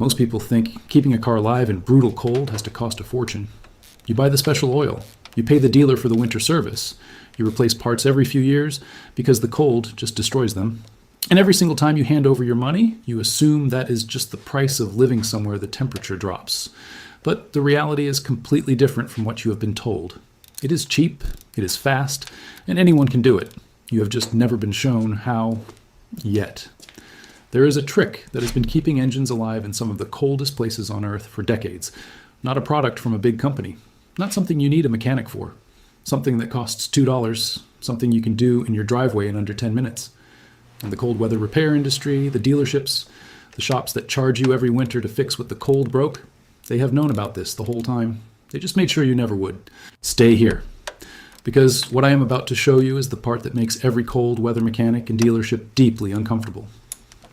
Most people think keeping a car alive in brutal cold has to cost a fortune. You buy the special oil. You pay the dealer for the winter service. You replace parts every few years because the cold just destroys them. And every single time you hand over your money, you assume that is just the price of living somewhere the temperature drops. But the reality is completely different from what you have been told. It is cheap, it is fast, and anyone can do it. You have just never been shown how yet. There is a trick that has been keeping engines alive in some of the coldest places on Earth for decades. Not a product from a big company. Not something you need a mechanic for. Something that costs $2. Something you can do in your driveway in under 10 minutes. And the cold weather repair industry, the dealerships, the shops that charge you every winter to fix what the cold broke, they have known about this the whole time. They just made sure you never would. Stay here. Because what I am about to show you is the part that makes every cold weather mechanic and dealership deeply uncomfortable.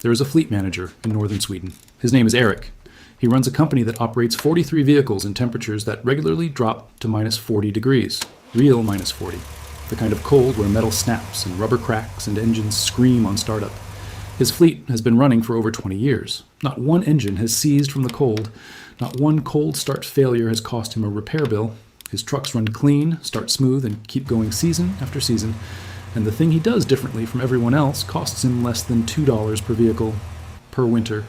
There is a fleet manager in northern Sweden. His name is Eric. He runs a company that operates 43 vehicles in temperatures that regularly drop to minus 40 degrees. Real minus 40. The kind of cold where metal snaps and rubber cracks and engines scream on startup. His fleet has been running for over 20 years. Not one engine has seized from the cold. Not one cold start failure has cost him a repair bill. His trucks run clean, start smooth, and keep going season after season. And the thing he does differently from everyone else costs him less than $2 per vehicle per winter.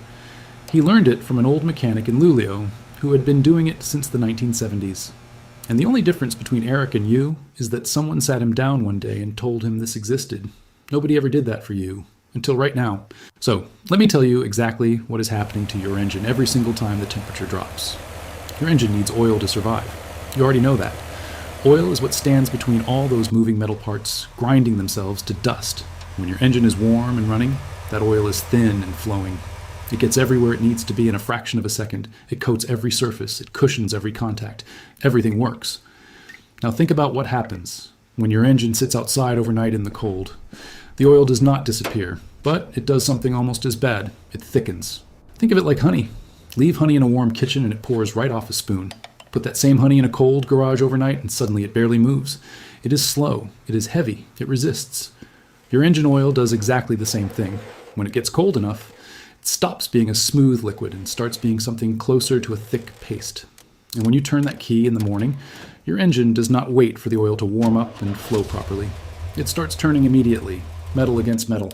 He learned it from an old mechanic in Luleå who had been doing it since the 1970s. And the only difference between Eric and you is that someone sat him down one day and told him this existed. Nobody ever did that for you, until right now. So, let me tell you exactly what is happening to your engine every single time the temperature drops. Your engine needs oil to survive. You already know that. Oil is what stands between all those moving metal parts, grinding themselves to dust. When your engine is warm and running, that oil is thin and flowing. It gets everywhere it needs to be in a fraction of a second. It coats every surface. It cushions every contact. Everything works. Now think about what happens when your engine sits outside overnight in the cold. The oil does not disappear, but it does something almost as bad. It thickens. Think of it like honey. Leave honey in a warm kitchen and it pours right off a spoon. Put that same honey in a cold garage overnight and suddenly it barely moves. It is slow. It is heavy. It resists. Your engine oil does exactly the same thing. When it gets cold enough, it stops being a smooth liquid and starts being something closer to a thick paste. And when you turn that key in the morning, your engine does not wait for the oil to warm up and flow properly. It starts turning immediately, metal against metal.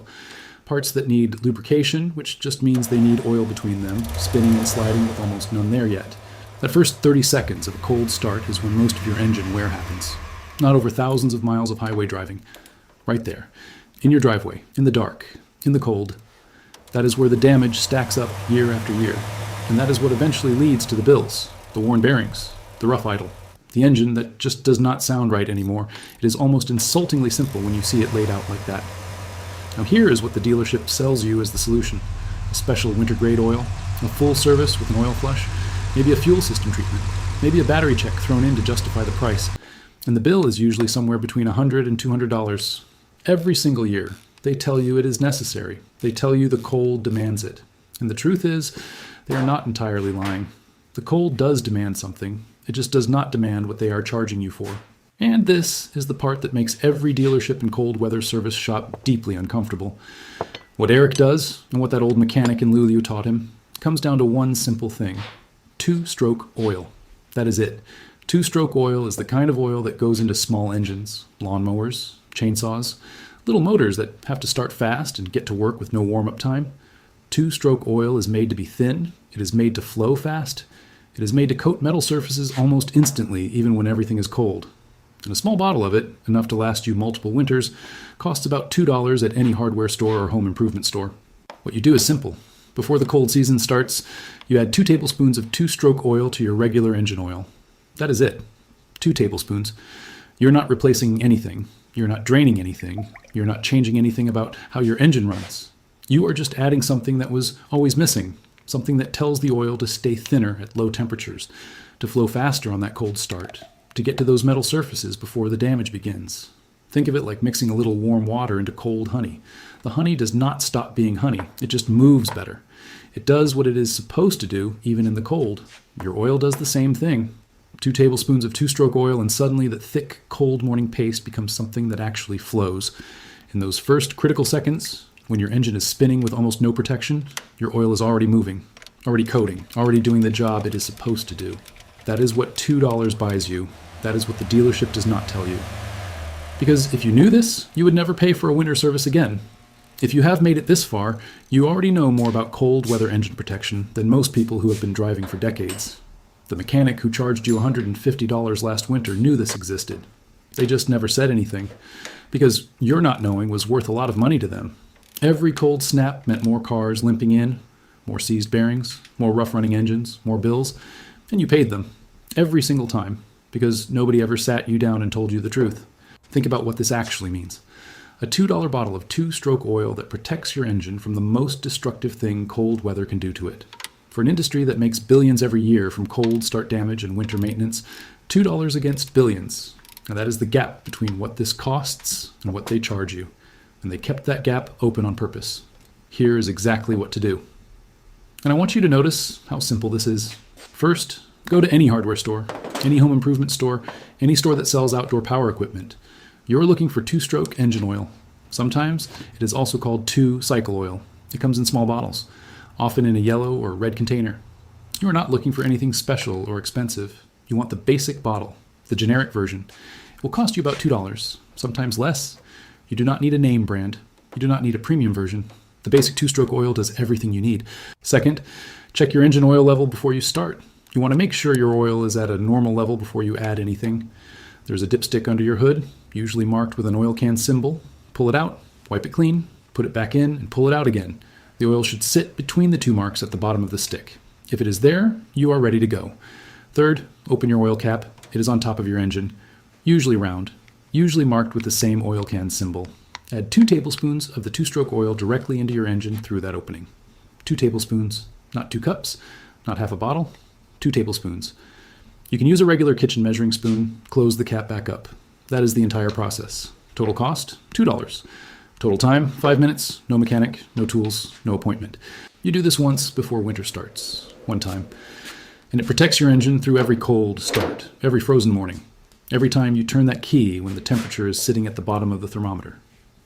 Parts that need lubrication, which just means they need oil between them, spinning and sliding with almost none there yet. That first 30 seconds of a cold start is when most of your engine wear happens. Not over thousands of miles of highway driving. Right there, in your driveway, in the dark, in the cold. That is where the damage stacks up year after year. And that is what eventually leads to the bills, the worn bearings, the rough idle, the engine that just does not sound right anymore. It is almost insultingly simple when you see it laid out like that. Now here is what the dealership sells you as the solution. A special winter-grade oil, a full service with an oil flush, maybe a fuel system treatment, maybe a battery check thrown in to justify the price. And the bill is usually somewhere between $100 and $200. Every single year, they tell you it is necessary. They tell you the cold demands it. And the truth is, they are not entirely lying. The cold does demand something. It just does not demand what they are charging you for. And this is the part that makes every dealership and cold weather service shop deeply uncomfortable. What Eric does, and what that old mechanic in Luleå taught him, comes down to one simple thing. Two-stroke oil. That is it. Two-stroke oil is the kind of oil that goes into small engines, lawnmowers, chainsaws, little motors that have to start fast and get to work with no warm-up time. Two-stroke oil is made to be thin. It is made to flow fast. It is made to coat metal surfaces almost instantly, even when everything is cold. And a small bottle of it, enough to last you multiple winters, costs about $2 at any hardware store or home improvement store. What you do is simple. Before the cold season starts, you add 2 tablespoons of two-stroke oil to your regular engine oil. That is it. 2 tablespoons. You're not replacing anything. You're not draining anything. You're not changing anything about how your engine runs. You are just adding something that was always missing, something that tells the oil to stay thinner at low temperatures, to flow faster on that cold start, to get to those metal surfaces before the damage begins. Think of it like mixing a little warm water into cold honey. The honey does not stop being honey. It just moves better. It does what it is supposed to do, even in the cold. Your oil does the same thing. 2 tablespoons of two-stroke oil, and suddenly the thick, cold morning paste becomes something that actually flows. In those first critical seconds, when your engine is spinning with almost no protection, your oil is already moving. already coding, already doing the job it is supposed to do. That is what $2 buys you. That is what the dealership does not tell you. Because if you knew this, you would never pay for a winter service again. If you have made it this far, you already know more about cold weather engine protection than most people who have been driving for decades. The mechanic who charged you $150 last winter knew this existed. They just never said anything, because your not knowing was worth a lot of money to them. Every cold snap meant more cars limping in, more seized bearings, more rough-running engines, more bills, and you paid them. Every single time, because nobody ever sat you down and told you the truth. Think about what this actually means. A $2 bottle of two-stroke oil that protects your engine from the most destructive thing cold weather can do to it. For an industry that makes billions every year from cold start damage and winter maintenance, $2 against billions. Now that is the gap between what this costs and what they charge you. And they kept that gap open on purpose. Here is exactly what to do. And I want you to notice how simple this is. First, go to any hardware store, any home improvement store, any store that sells outdoor power equipment. You're looking for two-stroke engine oil. Sometimes it is also called two-cycle oil. It comes in small bottles, often in a yellow or red container. You are not looking for anything special or expensive. You want the basic bottle, the generic version. It will cost you about $2, sometimes less. You do not need a name brand. You do not need a premium version. The basic two-stroke oil does everything you need. Second, check your engine oil level before you start. You want to make sure your oil is at a normal level before you add anything. There's a dipstick under your hood, usually marked with an oil can symbol. Pull it out, wipe it clean, put it back in, and pull it out again. The oil should sit between the two marks at the bottom of the stick. If it is there, you are ready to go. Third, open your oil cap. It is on top of your engine, usually round, usually marked with the same oil can symbol. Add 2 tablespoons of the two-stroke oil directly into your engine through that opening. 2 tablespoons, not 2 cups, not half a bottle, 2 tablespoons. You can use a regular kitchen measuring spoon, close the cap back up. That is the entire process. Total cost, $2. Total time, 5 minutes, no mechanic, no tools, no appointment. You do this once before winter starts, one time. And it protects your engine through every cold start, every frozen morning, every time you turn that key when the temperature is sitting at the bottom of the thermometer.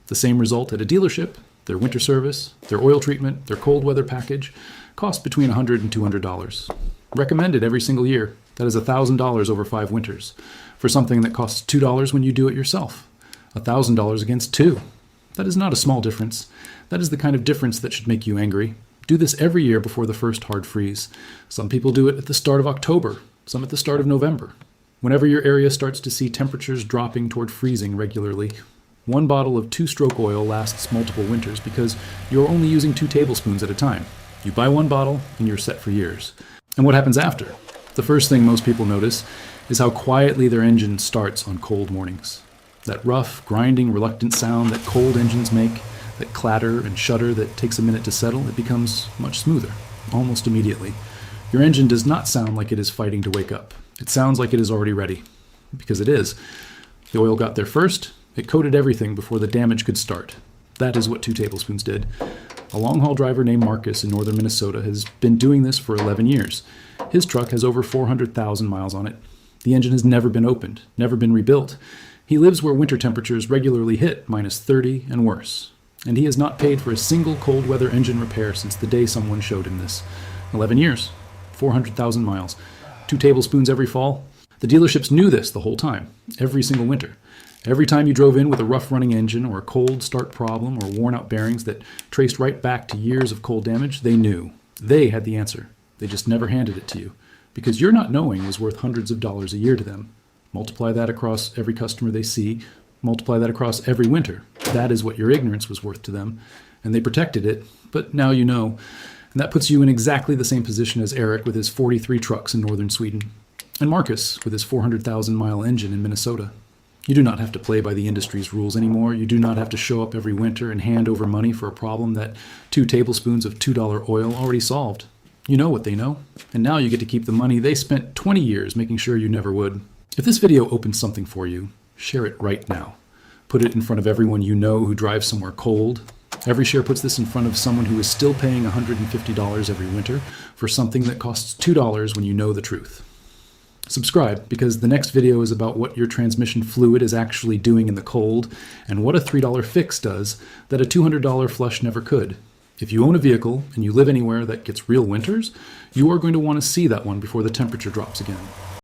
The same result at a dealership, their winter service, their oil treatment, their cold weather package, cost between $100 and $200. Recommended every single year. That is $1,000 over 5 winters. For something that costs $2 when you do it yourself. $1,000 against 2. That is not a small difference. That is the kind of difference that should make you angry. Do this every year before the first hard freeze. Some people do it at the start of October, some at the start of November. Whenever your area starts to see temperatures dropping toward freezing regularly, 1 bottle of two-stroke oil lasts multiple winters because you're only using 2 tablespoons at a time. You buy 1 bottle and you're set for years. And what happens after? The first thing most people notice is how quietly their engine starts on cold mornings. That rough, grinding, reluctant sound that cold engines make, that clatter and shudder that takes a minute to settle, it becomes much smoother, almost immediately. Your engine does not sound like it is fighting to wake up. It sounds like it is already ready, because it is. The oil got there first, it coated everything before the damage could start. That is what 2 tablespoons did. A long-haul driver named Marcus in northern Minnesota has been doing this for 11 years. His truck has over 400,000 miles on it. The engine has never been opened, never been rebuilt. He lives where winter temperatures regularly hit -30 and worse. And he has not paid for a single cold weather engine repair since the day someone showed him this. 11 years, 400,000 miles, 2 tablespoons every fall. The dealerships knew this the whole time, every single winter. Every time you drove in with a rough-running engine or a cold start problem or worn-out bearings that traced right back to years of cold damage, they knew. They had the answer. They just never handed it to you. Because your not knowing was worth hundreds of dollars a year to them. Multiply that across every customer they see. Multiply that across every winter. That is what your ignorance was worth to them. And they protected it, but now you know. And that puts you in exactly the same position as Eric with his 43 trucks in northern Sweden. And Marcus with his 400,000-mile engine in Minnesota. You do not have to play by the industry's rules anymore. You do not have to show up every winter and hand over money for a problem that 2 tablespoons of $2 oil already solved. You know what they know, and now you get to keep the money they spent 20 years making sure you never would. If this video opens something for you, share it right now. Put it in front of everyone you know who drives somewhere cold. Every share puts this in front of someone who is still paying $150 every winter for something that costs $2 when you know the truth. Subscribe, because the next video is about what your transmission fluid is actually doing in the cold and what a $3 fix does that a $200 flush never could. If you own a vehicle and you live anywhere that gets real winters, you are going to want to see that one before the temperature drops again.